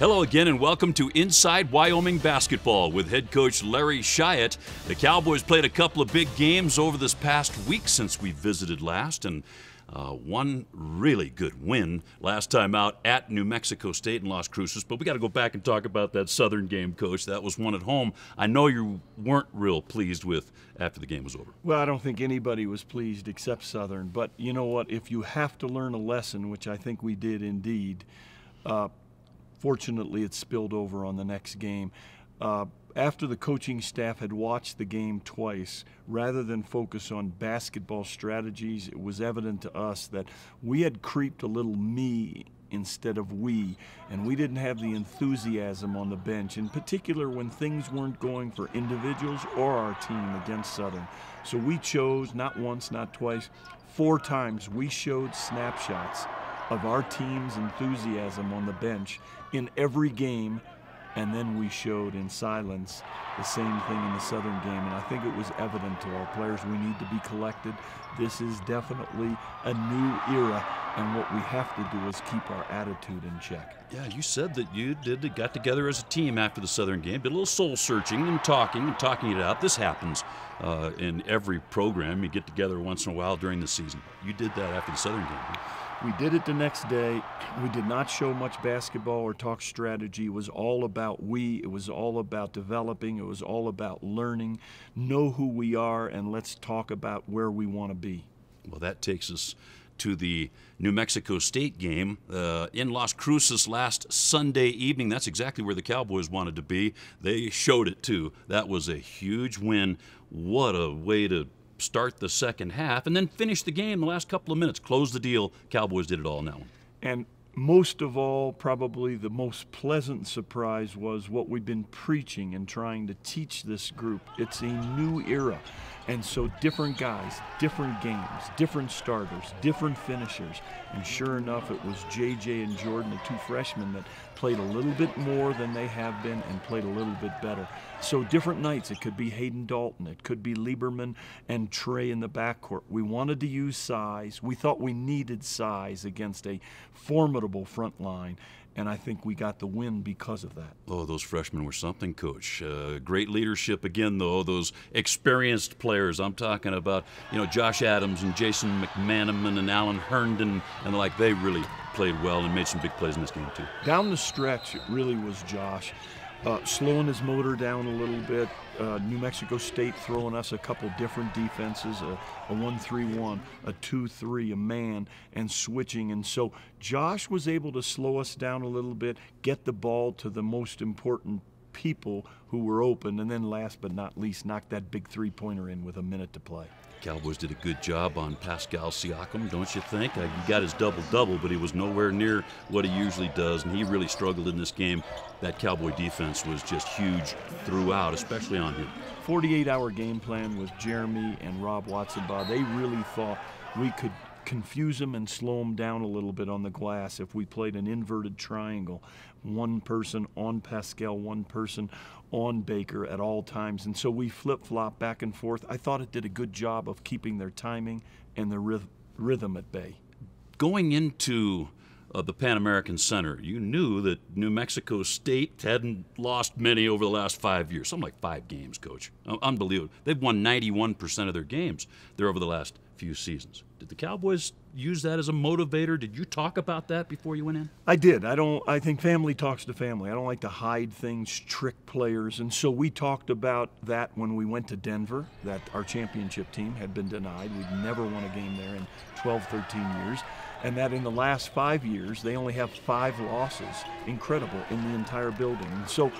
Hello again and welcome to Inside Wyoming Basketball with head coach Larry Shyatt. The Cowboys played a couple of big games over this past week since we visited last, and one really good win last time out at New Mexico State in Las Cruces. But we got to go back and talk about that Southern game, Coach. That was one at home. I know you weren't real pleased with after the game was over. Well, I don't think anybody was pleased except Southern. But you know what? If you have to learn a lesson, which I think we did indeed, fortunately, it spilled over on the next game. After the coaching staff had watched the game twice, rather than focus on basketball strategies, it was evident to us that we had creeped a little me instead of we, and we didn't have the enthusiasm on the bench, in particular when things weren't going for individuals or our team against Southern. So we chose, not once, not twice, 4 times we showed snapshots of our team's enthusiasm on the bench in every game, and then we showed in silence the same thing in the Southern game. And I think it was evident to our players we need to be collected. This is definitely a new era, and what we have to do is keep our attitude in check. Yeah, you said that you got together as a team after the Southern game, did a little soul searching and talking it out. This happens in every program. You get together once in a while during the season. You did that after the Southern game, huh? We did it the next day. We did not show much basketball or talk strategy. It was all about we. It was all about developing. It was all about learning. Know who we are, and let's talk about where we want to be. Well, that takes us to the New Mexico State game in Las Cruces last Sunday evening. That's exactly where the Cowboys wanted to be. They showed it, too. That was a huge win. What a way to start the second half and then finish the game the last couple of minutes. Close the deal. Cowboys did it all in that one. And most of all, probably the most pleasant surprise was what we've been preaching and trying to teach this group. It's a new era. And so different guys, different games, different starters, different finishers. And sure enough, it was JJ and Jordan, the 2 freshmen, that played a little bit more than they have been and played a little bit better. So different nights. It could be Hayden Dalton. It could be Lieberman and Trey in the backcourt. We wanted to use size. We thought we needed size against a formidable front line. And I think we got the win because of that. Oh, those freshmen were something, Coach. Great leadership again, though. Those experienced players. I'm talking about, Josh Adams and Jason McManaman and Alan Herndon and the like. They really played well and made some big plays in this game, too. Down the stretch, it really was Josh. Slowing his motor down a little bit. New Mexico State throwing us a couple different defenses, a 1-3-1, a 2-3, a man, and switching. And so Josh was able to slow us down a little bit, get the ball to the most important people who were open, and then last but not least, knock that big 3-pointer in with a minute to play. Cowboys did a good job on Pascal Siakam, don't you think? He got his double-double, but he was nowhere near what he usually does, and he really struggled in this game. That Cowboy defense was just huge throughout, especially on him. 48-hour game plan with Jeremy and Rob Watson-Baugh. They really thought we could confuse them and slow them down a little bit on the glass if we played an inverted triangle. One person on Pascal, one person on Baker at all times. And so we flip-flop back and forth. I thought it did a good job of keeping their timing and their rhythm at bay. Going into the Pan American Center, you knew that New Mexico State hadn't lost many over the last 5 years. Something like 5 games, Coach. Unbelievable. They've won 91% of their games there over the last few seasons. Did the Cowboys use that as a motivator? Did you talk about that before you went in? I did. I think family talks to family. I don't like to hide things, trick players. And so we talked about that when we went to Denver, that our championship team had been denied. We'd never won a game there in 12, 13 years. And that in the last 5 years, they only have 5 losses. Incredible in the entire building. And so,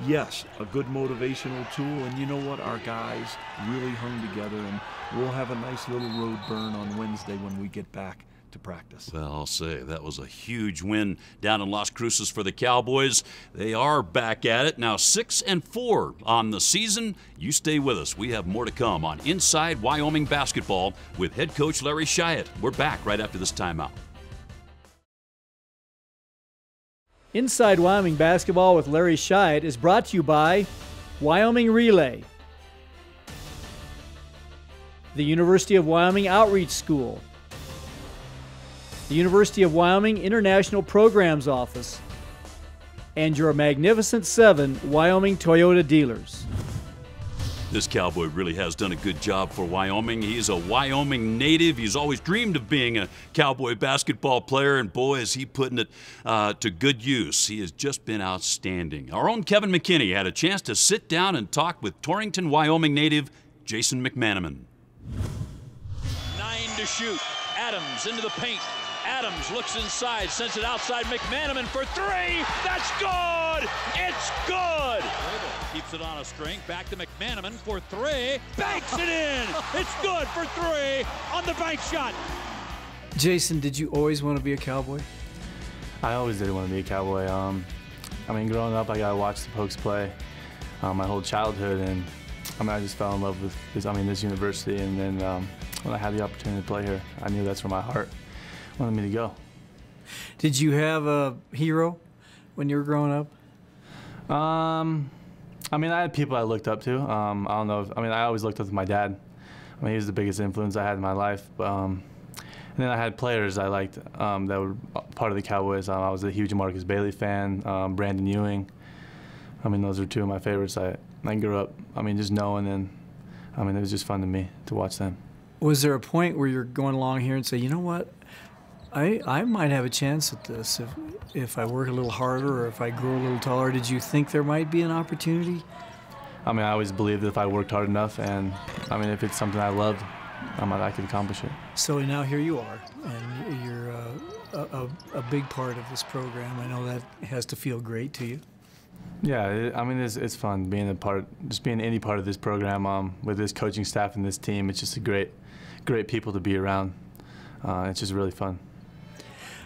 yes, a good motivational tool. And you know what? Our guys really hung together, and we'll have a nice little road burn on Wednesday when we get back to practice. Well, I'll say that was a huge win down in Las Cruces for the Cowboys. They are back at it now, 6-4 on the season. You stay with us. We have more to come on Inside Wyoming Basketball with head coach Larry Shyatt. We're back right after this timeout. Inside Wyoming Basketball with Larry Shyatt is brought to you by Wyoming Relay, the University of Wyoming Outreach School, the University of Wyoming International Programs Office, and your magnificent 7 Wyoming Toyota dealers. This cowboy really has done a good job for Wyoming. He's a Wyoming native. He's always dreamed of being a cowboy basketball player, and boy, is he putting it to good use. He has just been outstanding. Our own Kevin McKinney had a chance to sit down and talk with Torrington, Wyoming native Jason McManaman. 9 to shoot. Adams into the paint. Adams looks inside, sends it outside. McManaman for 3. That's good! It's good! Keeps it on a string. Back to McManaman for 3. Banks it in! It's good for 3 on the bank shot. Jason, did you always want to be a cowboy? I always did want to be a cowboy. I mean, growing up, I got to watch the Pokes play my whole childhood, and I just fell in love with this university. And then when I had the opportunity to play here, I knew that's where my heart wanted me to go. Did you have a hero when you were growing up? I mean, I had people I looked up to. I don't know. I always looked up to my dad. He was the biggest influence I had in my life. And then I had players I liked that were part of the Cowboys. I was a huge Marcus Bailey fan, Brandon Ewing. Those are 2 of my favorites. I grew up, just knowing, and it was just fun to me to watch them. Was there a point where you're going along here and say, you know what, I might have a chance at this if I work a little harder or if I grow a little taller? Did you think there might be an opportunity? I always believed that if I worked hard enough, and if it's something I loved, I could accomplish it. So now here you are, and you're a big part of this program. I know that has to feel great to you. Yeah, it's fun being being any part of this program with this coaching staff and this team. It's just a great people to be around. It's just really fun.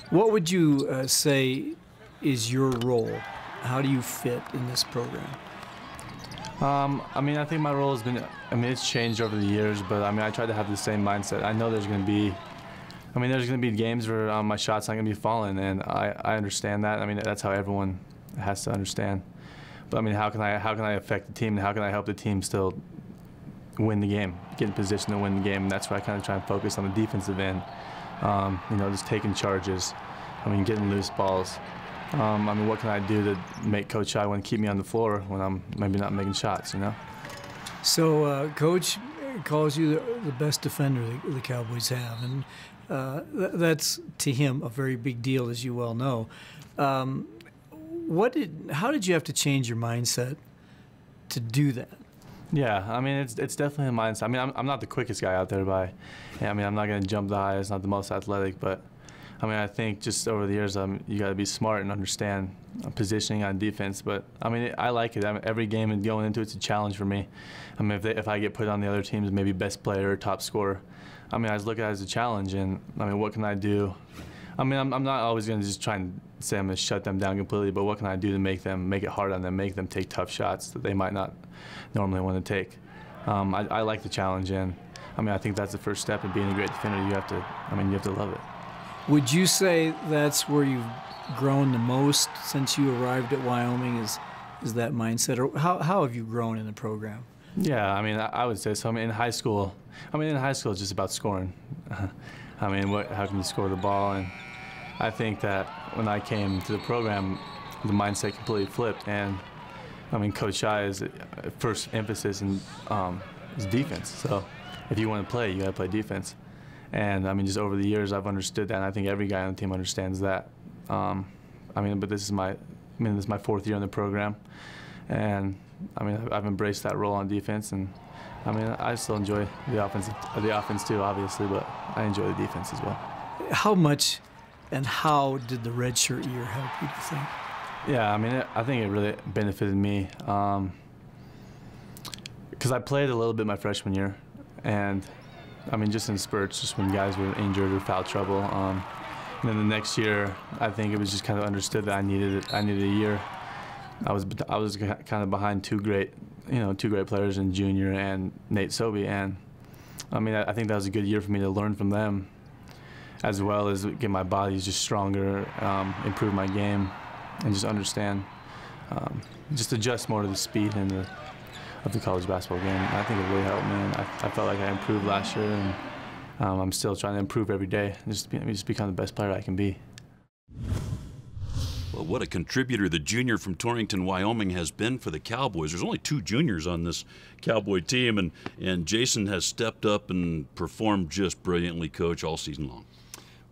What would you say is your role? How do you fit in this program? I think my role has been, it's changed over the years, but I try to have the same mindset. I know there's going to be games where my shot's not going to be falling, and I understand that. That's how everyone has to understand. But how can I affect the team, and how can I help the team still win the game, get in position to win the game? And that's where I kind of try and focus on the defensive end. Just taking charges, getting loose balls. What can I do to make Coach Shyatt want to keep me on the floor when I'm maybe not making shots, So Coach calls you the best defender the Cowboys have, and that's, to him, a very big deal, as you well know. How did you have to change your mindset to do that? Yeah, it's definitely a mindset. I'm not the quickest guy out there I'm not going to jump the highest, not the most athletic, but I think just over the years, you got to be smart and understand positioning on defense. But I like it. Every game and going into it's a challenge for me. If I get put on the other team's maybe best player or top scorer, I just look at it as a challenge. And what can I do? I'm not always going to just try and say I'm going to shut them down completely, but what can I do to make it hard on them, make them take tough shots that they might not normally want to take? I like the challenge, and I think that's the first step in being a great defender. You have to love it. Would you say that's where you've grown the most since you arrived at Wyoming? Is that mindset, or how have you grown in the program? Yeah, I would say so. In high school, it's just about scoring. How can you score the ball? And I think that when I came to the program, the mindset completely flipped. And Coach Shyatt's first emphasis is defense. So if you want to play, you got to play defense. And just over the years, I've understood that, and I think every guy on the team understands that. But this is my 4th year in the program, and I've embraced that role on defense, and I still enjoy the offense too, obviously, but I enjoy the defense as well. How much and how did the redshirt year help you, do you think? Yeah, I think it really benefited me because I played a little bit my freshman year, and just in spurts, just when guys were injured or foul trouble. And then the next year, I think it was just kind of understood that I needed a year. I was kind of behind two great players in Junior and Nate Sobey, and I think that was a good year for me to learn from them, as well as get my body just stronger, improve my game, and just understand, just adjust more to the speed and of the college basketball game. I think it really helped me, and I felt like I improved last year, and I'm still trying to improve every day, just become the best player I can be. Well, Well, what a contributor the junior from Torrington, Wyoming has been for the Cowboys. There's only 2 juniors on this Cowboy team, and Jason has stepped up and performed just brilliantly, Coach, all season long.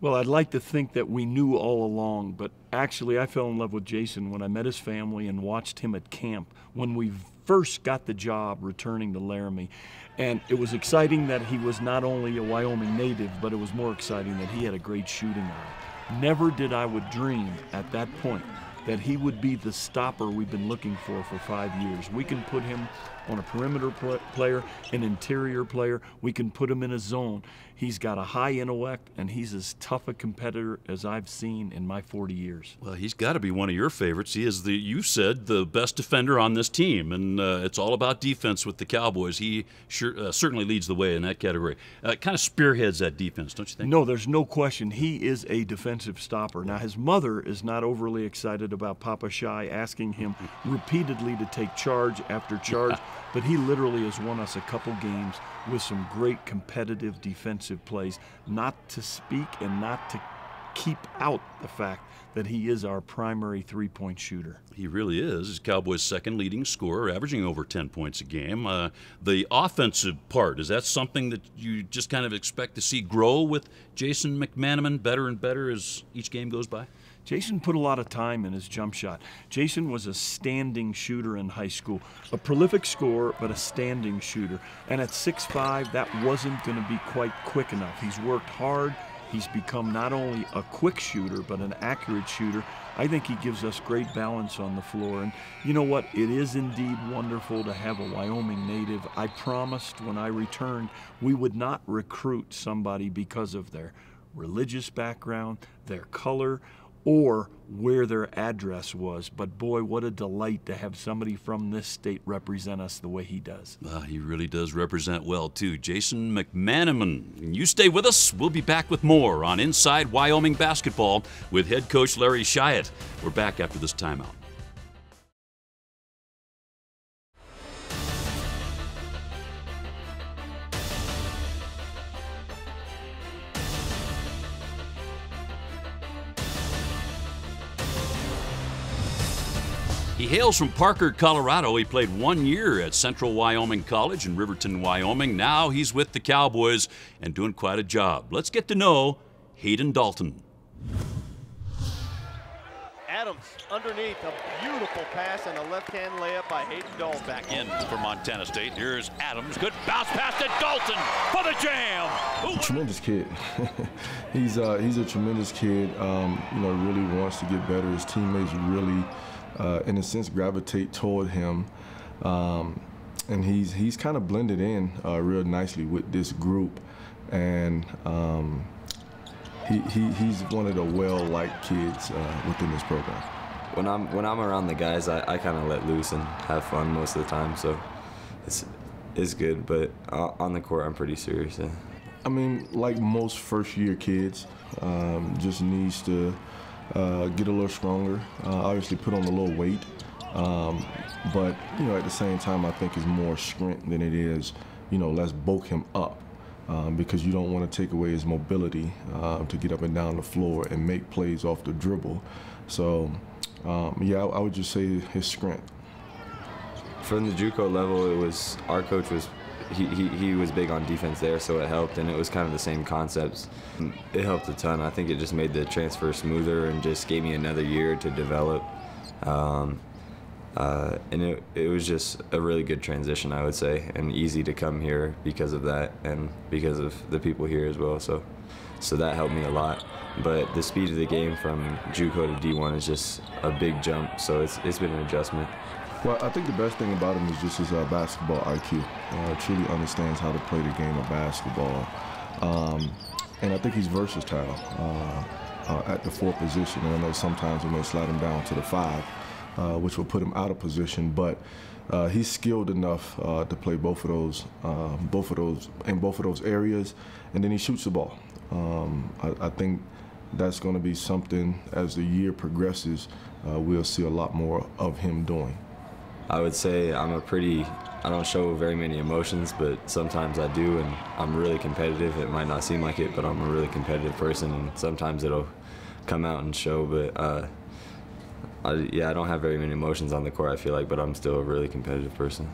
Well, I'd like to think that we knew all along, but actually I fell in love with Jason when I met his family and watched him at camp when we first got the job returning to Laramie. And it was exciting that he was not only a Wyoming native, but it was more exciting that he had a great shooting eye. Never did I would dream at that point that he would be the stopper we've been looking for 5 years. We can put him on a perimeter player, an interior player. We can put him in a zone. He's got a high intellect, and he's as tough a competitor as I've seen in my 40 years. Well, he's got to be one of your favorites. He is, you said, the best defender on this team, and it's all about defense with the Cowboys. He certainly leads the way in that category. Kind of spearheads that defense, don't you think? No, there's no question. He is a defensive stopper. Now, his mother is not overly excited about Papa Shy asking him repeatedly to take charge after charge, but he literally has won us a couple games with some great competitive defensive plays, not to speak and not to keep out the fact that he is our primary three-point shooter. He really is. He's Cowboys' second leading scorer, averaging over 10 points a game. The offensive part, is that something that you just kind of expect to see grow with Jason McManaman better and better as each game goes by? Jason put a lot of time in his jump shot. Jason was a standing shooter in high school, a prolific scorer, but a standing shooter. And at 6'5", that wasn't going to be quite quick enough. He's worked hard. He's become not only a quick shooter, but an accurate shooter. I think he gives us great balance on the floor. And you know what? It is indeed wonderful to have a Wyoming native. I promised when I returned we would not recruit somebody because of their religious background, their color, or where their address was. But boy, what a delight to have somebody from this state represent us the way he does. He really does represent well, too. Jason McManaman. You stay with us. We'll be back with more on Inside Wyoming Basketball with head coach Larry Shyatt. We're back after this timeout. He hails from Parker, Colorado. He played 1 year at Central Wyoming College in Riverton, Wyoming. Now he's with the Cowboys and doing quite a job. Let's get to know Hayden Dalton. Adams underneath, a beautiful pass and a left-hand layup by Hayden Dalton. Back in for Montana State. Here's Adams. Good bounce pass to Dalton for the jam. Ooh. Tremendous kid. He's a tremendous kid. Really wants to get better. His teammates really, in a sense, gravitate toward him, and he's kind of blended in real nicely with this group, and he's one of the well-liked kids within this program. When I'm around the guys, I kind of let loose and have fun most of the time, so it's good. But on the court, I'm pretty serious. Yeah. I mean, like most first-year kids, just needs to get a little stronger, obviously put on a little weight, but at the same time I think it's more strength than it is, let's bulk him up, because you don't want to take away his mobility to get up and down the floor and make plays off the dribble. So I would just say his strength. From the JUCO level, our coach was he was big on defense there, so it helped, and it was kind of the same concepts. It helped a ton. I think it just made the transfer smoother and just gave me another year to develop. And it was just a really good transition, I would say, and easy to come here because of that and because of the people here as well. So that helped me a lot. But the speed of the game from JUCO to D1 is just a big jump, so it's been an adjustment. Well, I think the best thing about him is just his basketball IQ. Truly understands how to play the game of basketball. And I think he's versatile at the 4 position. And I know sometimes we may slide him down to the 5, which will put him out of position. But he's skilled enough to play both of those areas. And then he shoots the ball. I think that's going to be something as the year progresses, we'll see a lot more of him doing. I would say I don't show very many emotions, but sometimes I do, and I'm really competitive. It might not seem like it, but I'm a really competitive person, and sometimes it'll come out and show. But Yeah, I don't have very many emotions on the court, I feel like, but I'm still a really competitive person.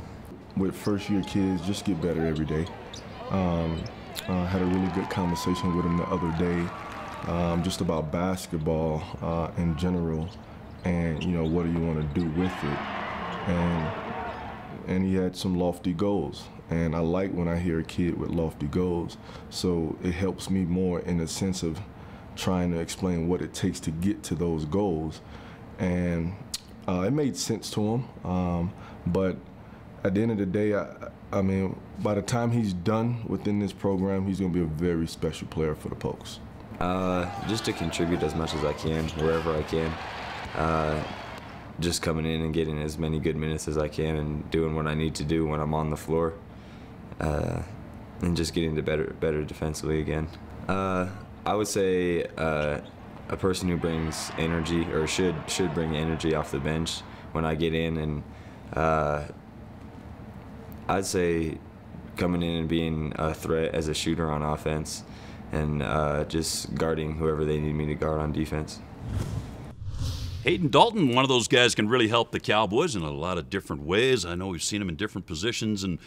With first-year kids, just get better every day. Had a really good conversation with him the other day, just about basketball in general, and what do you want to do with it, and he had some lofty goals, and I like when I hear a kid with lofty goals, so it helps me more in the sense of trying to explain what it takes to get to those goals, and it made sense to him, but at the end of the day, I mean, by the time he's done within this program, he's going to be a very special player for the Pokes. Just to contribute as much as I can, wherever I can. Just coming in and getting as many good minutes as I can and doing what I need to do when I'm on the floor. And just getting to better defensively again. I would say a person who brings energy, or should bring energy off the bench when I get in, and I'd say coming in and being a threat as a shooter on offense, and just guarding whoever they need me to guard on defense. Hayden Dalton, one of those guys, can really help the Cowboys in a lot of different ways. I know we've seen him in different positions, and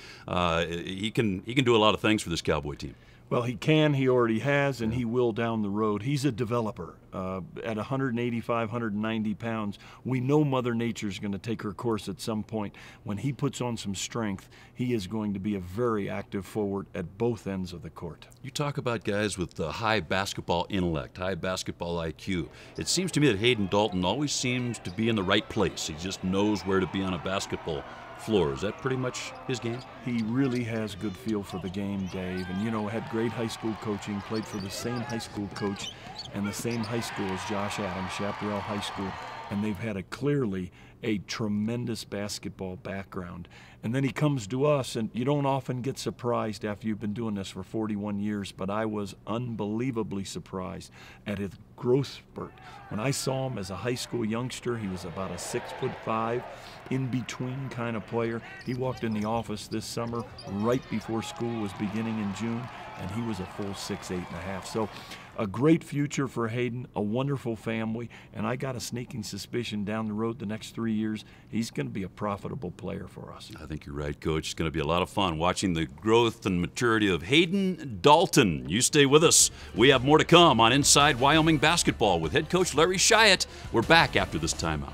he can do a lot of things for this Cowboy team. Well, he can, he already has, and he will down the road. He's a developer. At 185, 190 pounds, we know Mother Nature's going to take her course at some point. When he puts on some strength, he is going to be a very active forward at both ends of the court. You talk about guys with high basketball intellect, high basketball IQ. It seems to me that Hayden Dalton always seems to be in the right place. He just knows where to be on a basketball floor. Is that pretty much his game? He really has good feel for the game, Dave, and had great high school coaching, played for the same high school coach and the same high school as Josh Adams, Chaparral High School, and they've had clearly a tremendous basketball background. And then he comes to us, and you don't often get surprised after you've been doing this for 41 years, but I was unbelievably surprised at his growth spurt. When I saw him as a high school youngster, he was about a 6'5", in-between kind of player. He walked in the office this summer right before school was beginning in June, and he was a full 6'8.5". So a great future for Hayden, a wonderful family, and I got a sneaking suspicion down the road the next 3 years, he's going to be a profitable player for us. I think you're right, Coach. It's going to be a lot of fun watching the growth and maturity of Hayden Dalton. You stay with us. We have more to come on Inside Wyoming Basketball with head coach Larry Shyatt. We're back after this timeout.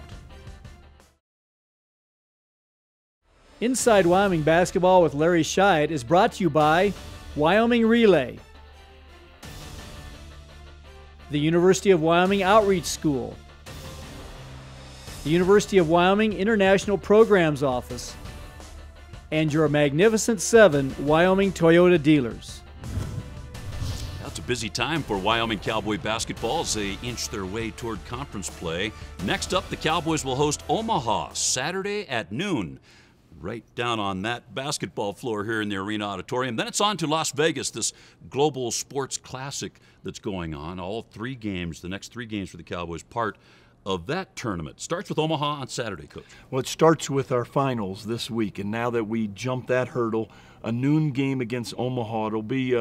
Inside Wyoming Basketball with Larry Shyatt is brought to you by Wyoming Relay, the University of Wyoming Outreach School, the University of Wyoming International Programs Office, and your Magnificent 7 Wyoming Toyota dealers. It's a busy time for Wyoming Cowboy basketball as they inch their way toward conference play. Next up, the Cowboys will host Omaha Saturday at noon. Right down on that basketball floor here in the Arena Auditorium. Then it's on to Las Vegas, this global sports classic that's going on. All 3 games, the next 3 games for the Cowboys, part of that tournament. Starts with Omaha on Saturday, Coach. Well, it starts with our finals this week, and now that we jumped that hurdle, a noon game against Omaha, it'll be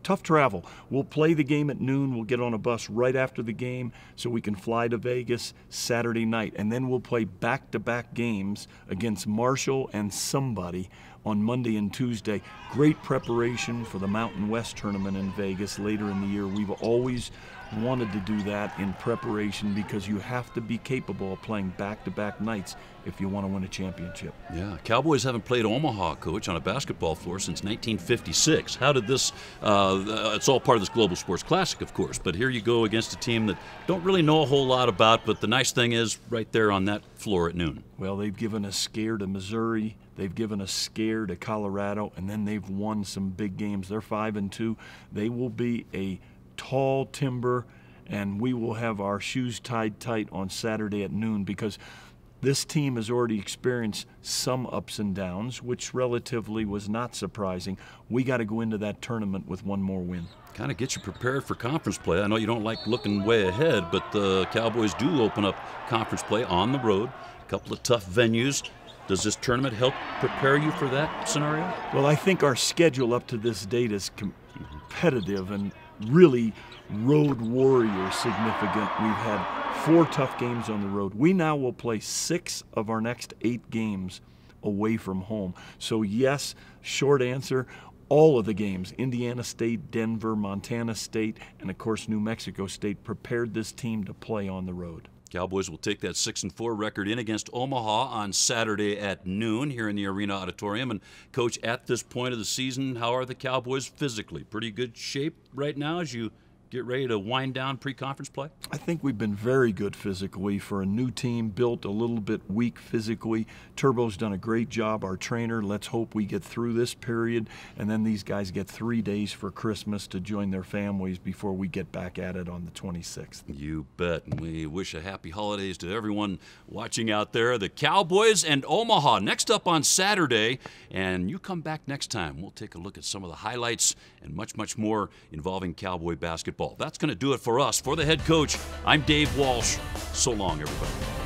tough travel. We'll play the game at noon. We'll get on a bus right after the game so we can fly to Vegas Saturday night. And then we'll play back-to-back games against Marshall and somebody on Monday and Tuesday. Great preparation for the Mountain West tournament in Vegas later in the year. We've always wanted to do that in preparation because you have to be capable of playing back-to-back nights if you want to win a championship. Yeah, Cowboys haven't played Omaha, Coach, on a basketball floor since 1956. How did this, it's all part of this Global Sports Classic, of course, but here you go against a team that don't really know a whole lot about, but the nice thing is right there on that floor at noon. Well, they've given a scare to Missouri, they've given a scare to Colorado, and then they've won some big games. They're 5-2. They will be a tall timber, and we will have our shoes tied tight on Saturday at noon because this team has already experienced some ups and downs, which relatively was not surprising. We got to go into that tournament with one more win. Kind of get you prepared for conference play. I know you don't like looking way ahead, but the Cowboys do open up conference play on the road, a couple of tough venues. Does this tournament help prepare you for that scenario? Well, I think our schedule up to this date is competitive and really road warrior significant. We've had 4 tough games on the road. We now will play 6 of our next 8 games away from home. So yes, short answer, all of the games, Indiana State, Denver, Montana State, and of course New Mexico State, prepared this team to play on the road. Cowboys will take that 6-4 record in against Omaha on Saturday at noon here in the Arena Auditorium. And Coach, at this point of the season, how are the Cowboys physically? Pretty good shape right now as you get ready to wind down pre-conference play? I think we've been very good physically for a new team, built a little bit weak physically. Turbo's done a great job, our trainer. Let's hope we get through this period, and then these guys get 3 days for Christmas to join their families before we get back at it on the 26th. You bet. And we wish a happy holidays to everyone watching out there. The Cowboys and Omaha next up on Saturday, and you come back next time. We'll take a look at some of the highlights and much, much more involving Cowboy basketball. That's going to do it for us. For the head coach, I'm Dave Walsh. So long, everybody.